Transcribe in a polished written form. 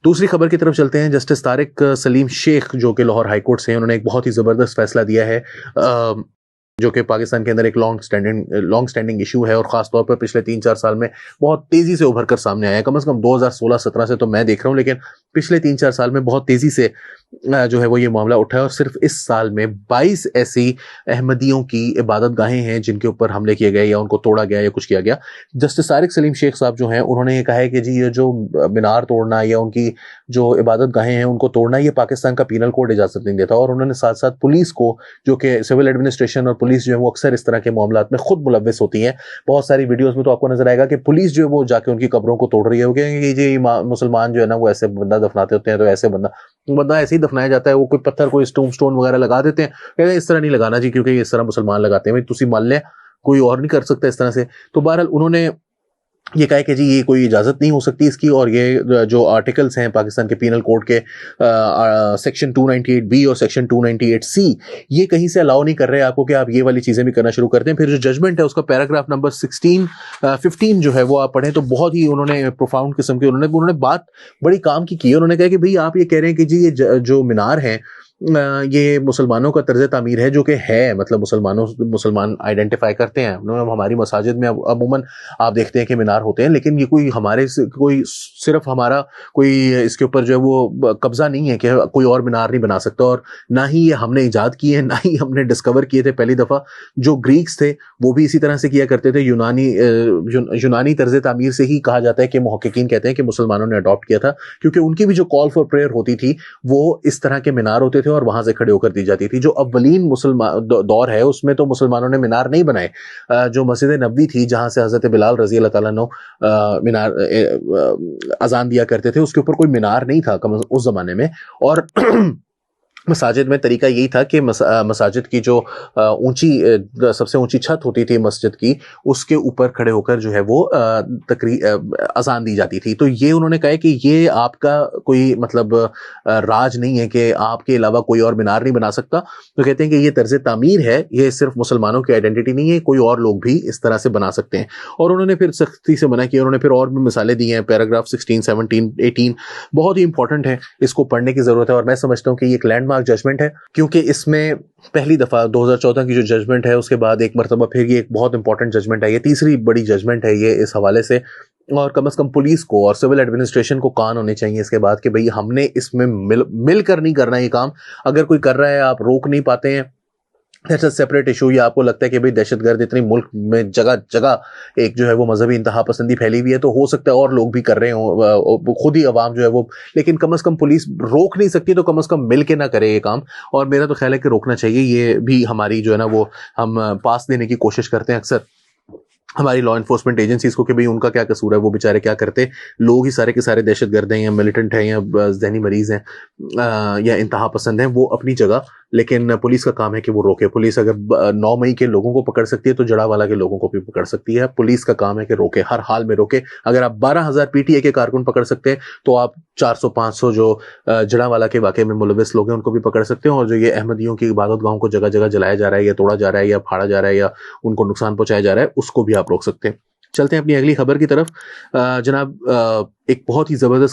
दूसरी खबर की तरफ चलते हैं। जस्टिस तारिक सलीम शेख जो कि लाहौर हाई कोर्ट से हैं, उन्होंने एक बहुत ही ज़बरदस्त फैसला दिया है जो कि पाकिस्तान के अंदर एक लॉन्ग स्टैंडिंग इशू है और ख़ास तौर पर पिछले 3-4 साल में बहुत तेज़ी से उभर कर सामने आया है। कम से कम 2016-17 से तो मैं देख रहा हूँ, लेकिन पिछले 3-4 साल में बहुत तेज़ी से जो है वो ये मामला उठा है और सिर्फ इस साल में 22 ऐसी अहमदियों की इबादत गाहें हैं जिनके ऊपर हमले किए गए या उनको तोड़ा गया या कुछ किया गया। जस्टिस तारिक सलीम शेख साहब जो हैं, उन्होंने ये कहा है कि जी ये जो मीनार तोड़ना या उनकी जो इबादत गाहें हैं उनको तोड़ना, ये पाकिस्तान का पीनल कोड इजाज़त नहीं देता। और उन्होंने साथ साथ पुलिस को, जो कि सिविल एडमिनिस्ट्रेशन और पुलिस जो है वो अक्सर इस तरह के मामलात में खुद मुलव्वस होती हैं। बहुत सारी वीडियोस में तो आपको नजर आएगा कि पुलिस जो है वो जाके उनकी कब्रों को तोड़ रही है। वो कहेंगे कि मुसलमान जो है ना वो ऐसे बंदा दफनाते होते हैं, तो ऐसे बंदा ऐसे ही दफनाया जाता है। वो कोई पत्थर, कोई स्टोन वगैरह लगा देते हैं, कहते हैं इस तरह नहीं लगाना जी क्योंकि इस तरह मुसलमान लगाते हैं। भाई तुसी मान ले, कोई और नहीं कर सकता इस तरह से। तो बहरहाल उन्होंने ये कहा कि जी ये कोई इजाज़त नहीं हो सकती इसकी, और ये जो आर्टिकल्स हैं पाकिस्तान के पीनल कोड के सेक्शन 298B और सेक्शन 298C, ये कहीं से अलाउ नहीं कर रहे आपको कि आप ये वाली चीज़ें भी करना शुरू करते हैं। फिर जो जजमेंट है उसका पैराग्राफ नंबर 15 जो है वो आप पढ़ें तो बहुत ही उन्होंने प्रोफाउंड किस्म की उन्होंने बात बड़ी काम की है। उन्होंने कहा कि भाई आप ये कह रहे हैं कि जी ये जो मीनार है ये मुसलमानों का तर्ज तामीर है, जो कि है, मतलब मुसलमान आइडेंटिफाई करते हैं। हमारी मसाजिद में अमूमन आप देखते हैं कि मीनार होते हैं, लेकिन ये कोई सिर्फ हमारा कोई इसके ऊपर जो है वो कब्जा नहीं है कि कोई और मीनार नहीं बना सकता। और ना ही ये हमने इजाद किए हैं, ना ही हमने डिस्कवर किए थे पहली दफ़ा। जो ग्रीक्स थे वो भी इसी तरह से किया करते थे। यूनानी तर्ज तामीर से ही कहा जाता है कि मुहक्किकीन कहते हैं कि मुसलमानों ने अडॉप्ट किया था, क्योंकि उनकी भी जो कॉल फॉर प्रेयर होती थी वो इस तरह के मीनार होते थे और वहां से खड़े होकर दी जाती थी। जो अव्वलीन मुसलमान दौर है उसमें तो मुसलमानों ने मीनार नहीं बनाए। जो मस्जिद नबवी थी जहां से हजरत बिलाल रजी अल्लाह ताला अन्हु मीनार अजान दिया करते थे, उसके ऊपर कोई मीनार नहीं था उस जमाने में। और मसाजिद में तरीका यही था कि मसाजिद की जो सबसे ऊंची छत होती थी मस्जिद की, उसके ऊपर खड़े होकर जो है वो अजान दी जाती थी। तो ये उन्होंने कहा कि ये आपका कोई मतलब राज नहीं है कि आपके अलावा कोई और मीनार नहीं बना सकता। तो कहते हैं कि ये तर्ज तामीर है, ये सिर्फ मुसलमानों की आइडेंटिटी नहीं है, कोई और लोग भी इस तरह से बना सकते हैं। और उन्होंने फिर सख्ती से मना किया। उन्होंने फिर और भी मिसालें दी हैं। पैराग्राफ 16, 17, 18 बहुत ही इंपॉर्टेंट है, इसको पढ़ने की जरूरत है। और मैं समझता हूँ कि ये एक लैंडमार्क जजमेंट है, क्योंकि इसमें पहली दफा 2014 की जो जजमेंट है उसके बाद एक मरतबा फिर ये एक बहुत इंपॉर्टेंट जजमेंट है। ये तीसरी बड़ी जजमेंट है ये इस हवाले से। और कम से कम पुलिस को और सिविल एडमिनिस्ट्रेशन को कान होने चाहिए इसके बाद कि भाई हमने इसमें मिलकर नहीं करना ये काम। अगर कोई कर रहा है, आप रोक नहीं पाते हैं, दैट्स अ सेपरेट इशू। या आपको लगता है कि भाई दहशतगर्द इतनी मुल्क में जगह जगह एक जो है वो मजहबी इंतहा पसंदी फैली हुई है, तो हो सकता है और लोग भी कर रहे हो, खुद ही अवाम जो है वो, लेकिन कम से कम पुलिस रोक नहीं सकती तो कम से कम मिल के ना करे ये काम। और मेरा तो ख्याल है कि रोकना चाहिए। ये भी हमारी जो है ना वो हम पास देने की कोशिश करते हैं अक्सर हमारी लॉ इन्फोर्समेंट एजेंसीज को कि भाई उनका क्या कसूर है, वो बेचारे क्या करते, लोग ही सारे के सारे दहशतगर्द हैं या मिलिटेंट हैं या जहनी मरीज हैं या इंतहा पसंद हैं, वो अपनी जगह। लेकिन पुलिस का काम है कि वो रोके। पुलिस अगर 9 मई के लोगों को पकड़ सकती है तो जड़ावाला के लोगों को भी पकड़ सकती है। पुलिस का काम है कि रोके, हर हाल में रोके। अगर आप 12,000 PTA के कारकुन पकड़ सकते हैं तो आप 400-500 जो जड़ावाला के वाकये में मुलविस लोग हैं उनको भी पकड़ सकते हैं। और जो ये अहमदियों की इबादत गाहों को जगह जगह जलाया जा रहा है या तोड़ा जा रहा है या फाड़ा जा रहा है या उनको नुकसान पहुंचाया जा रहा है, उसको भी आप रोक सकते हैं। चलते हैं अपनी अगली खबर की तरफ। जनाब एक बहुत ही जबरदस्त